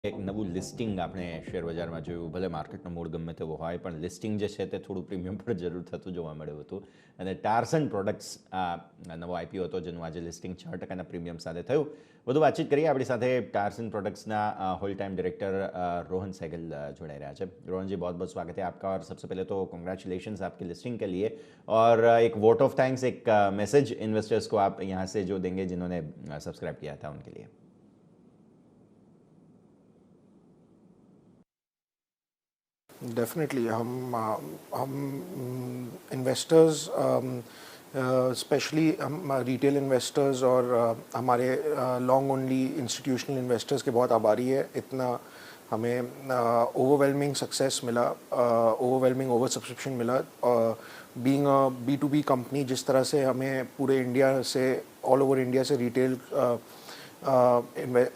એક નવું લિસ્ટિંગ આપણે શેર બજારમાં જોયું, ભલે માર્કેટનો મૂડ ગમે તેવો હોય પણ લિસ્ટિંગ જે છે તે થોડું પ્રીમિયમ પર જરૂર થતું જોવા મળ્યું હતું. અને ટાર્સન પ્રોડક્ટ્સ આ નવો આઈપીઓ હતો જેનું આજે લિસ્ટિંગ 6% પ્રીમિયમ સાથે થયું. વધુ વાતચીત કરીએ આપણી સાથે ટાર્સન प्रोडक्ट्सના whole time director Rohan Sehgal जुड़े रहा है. रोहन जी, बहुत बहुत स्वागत है आपका. और सबसे पहले तो कॉन्ग्रेचुलेशंस आपकी लिस्टिंग के लिए, और एक वोट ऑफ थैंक्स, एक मैसेज इन्वेस्टर्स को आप यहाँ से जो देंगे जिन्होंने सब्सक्राइब किया था उनके लिए. डेफिनेटली हम इन्वेस्टर्स, स्पेशली हम रिटेल इन्वेस्टर्स और हमारे लॉन्ग ओनली इंस्टीट्यूशनल इन्वेस्टर्स के बहुत आभारी है. इतना हमें ओवरवेलमिंग सक्सेस मिला, ओवरवेलमिंग ओवर सब्सक्रिप्शन मिला. बीइंग अ B2B कंपनी, जिस तरह से हमें पूरे इंडिया से, ऑल ओवर इंडिया से रिटेल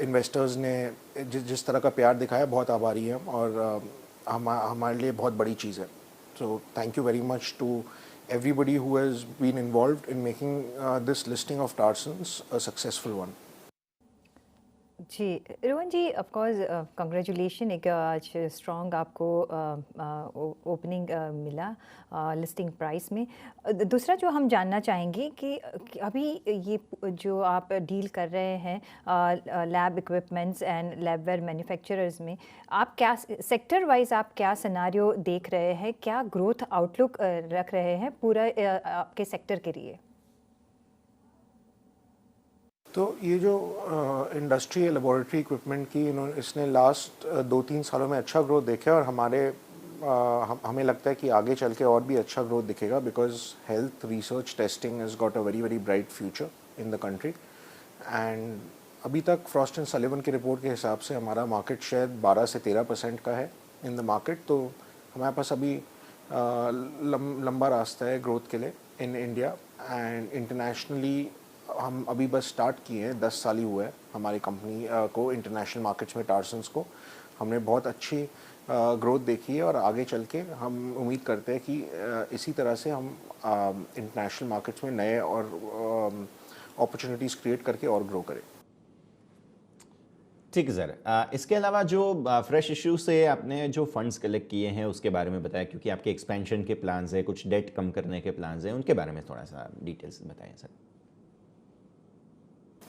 इन्वेस्टर्स ने जिस तरह का प्यार दिखाया, बहुत आभारी हैं. और हमारे लिए बहुत बड़ी चीज़ है. So thank you very much to everybody who has been involved in making this listing of Tarsans a successful one. जी Rohan ji, of course congratulation. एक आज स्ट्रॉन्ग आपको ओपनिंग मिला लिस्टिंग प्राइस में. दूसरा जो हम जानना चाहेंगे कि अभी ये जो आप डील कर रहे हैं lab equipments and labware manufacturers में, आप क्या सेक्टर वाइज आप क्या सिनारियो देख रहे हैं, क्या ग्रोथ आउटलुक रख रहे हैं पूरा आपके सेक्टर के लिए? तो ये जो इंडस्ट्री है लेबॉरेटरी इक्विपमेंट की, इसने लास्ट 2-3 सालों में अच्छा ग्रोथ देखा है. और हमें लगता है कि आगे चल के और भी अच्छा ग्रोथ दिखेगा, because health research testing has got a very very bright future in the country. And अभी तक फ्रॉस्ट एंड सलिवन की रिपोर्ट के हिसाब से हमारा मार्केट शेयर 12 से 13% का है इन द मार्केट. तो हमारे पास अभी लंबा रास्ता है ग्रोथ के लिए इन इंडिया. एंड इंटरनेशनली हम अभी बस स्टार्ट किए हैं, 10 साल ही हुआ है हमारी कंपनी को इंटरनेशनल मार्केट्स में. टार्सन्स को हमने बहुत अच्छी ग्रोथ देखी है, और आगे चल के हम उम्मीद करते हैं कि इसी तरह से हम इंटरनेशनल मार्केट्स में नए और अपॉर्चुनिटीज़ क्रिएट करके और ग्रो करें. ठीक है सर. इसके अलावा जो फ्रेश इशू से आपने जो फंड्स कलेक्ट किए हैं उसके बारे में बताया, क्योंकि आपके एक्सपेंशन के प्लान्स हैं, कुछ डेट कम करने के प्लान्स हैं, उनके बारे में थोड़ा सा डिटेल्स बताएं सर.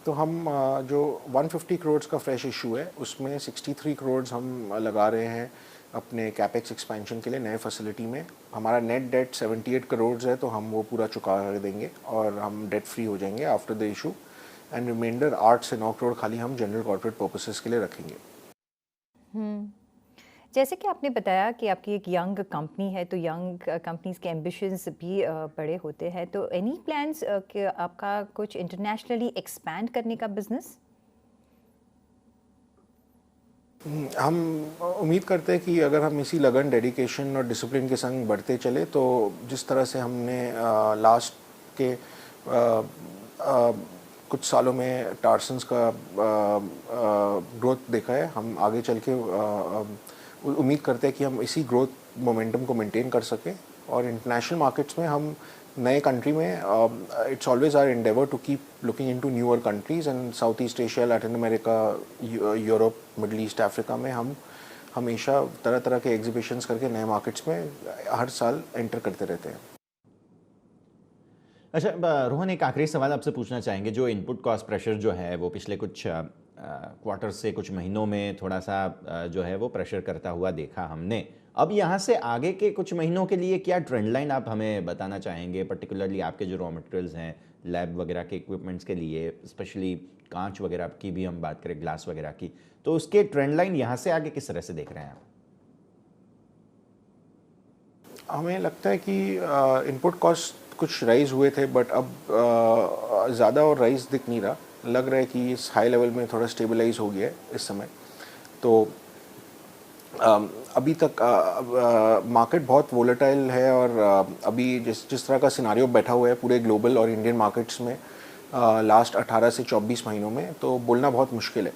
तो हम जो 150 करोड़ का फ्रेश इशू है, उसमें 63 करोड़ हम लगा रहे हैं अपने कैपेक्स एक्सपेंशन के लिए नए फैसिलिटी में. हमारा नेट डेट 78 करोड़ है, तो हम वो पूरा चुका देंगे और हम डेट फ्री हो जाएंगे after the issue. And reminder 8 से 9 करोड़ खाली हम जनरल कॉर्पोरेट पर्पसेस के लिए रखेंगे. जैसे कि आपने बताया कि आपकी एक यंग कंपनी है, तो यंग कंपनीज के एम्बिशंस भी बड़े होते हैं. तो एनी प्लान्स कि आपका कुछ इंटरनेशनली एक्सपैंड करने का बिजनेस? हम उम्मीद करते हैं कि अगर हम इसी लगन, डेडिकेशन और डिसिप्लिन के संग बढ़ते चले, तो जिस तरह से हमने लास्ट के कुछ सालों में टार्सन्स का ग्रोथ देखा है, हम आगे चल के उम्मीद करते हैं कि हम इसी ग्रोथ मोमेंटम को मेंटेन कर सकें. और इंटरनेशनल मार्केट्स में हम नए कंट्री में, it's always our endeavour to keep looking into newer countries. And South East Asia, Latin America, Europe, Middle East, Africa में हम हमेशा तरह तरह के एग्जीबिशंस करके नए मार्केट्स में हर साल एंटर करते रहते हैं. अच्छा रोहन, एक आखिरी सवाल आपसे पूछना चाहेंगे. जो इनपुट कॉस्ट प्रेशर जो है वो पिछले कुछ क्वार्टर से कुछ महीनों में थोड़ा सा जो है वो प्रेशर करता हुआ देखा हमने. अब यहाँ से आगे के कुछ महीनों के लिए क्या ट्रेंड लाइन आप हमें बताना चाहेंगे, पर्टिकुलरली आपके जो रॉ मटेरियल्स हैं लैब वगैरह के इक्विपमेंट्स के लिए, स्पेशली कांच वगैरह की भी हम बात करें, ग्लास वगैरह की, तो उसके ट्रेंड लाइन यहाँ से आगे किस तरह से देख रहे हैं आप? हमें लगता है कि इनपुट कॉस्ट कुछ राइज हुए थे, बट अब ज़्यादा और राइज दिख नहीं रहा. लग रहा है कि इस हाई लेवल में थोड़ा स्टेबलाइज हो गया है इस समय. तो अभी तक मार्केट बहुत वोलेटाइल है, और अभी जिस तरह का सिनारियो बैठा हुआ है पूरे ग्लोबल और इंडियन मार्केट्स में लास्ट 18 से 24 महीनों में, तो बोलना बहुत मुश्किल है.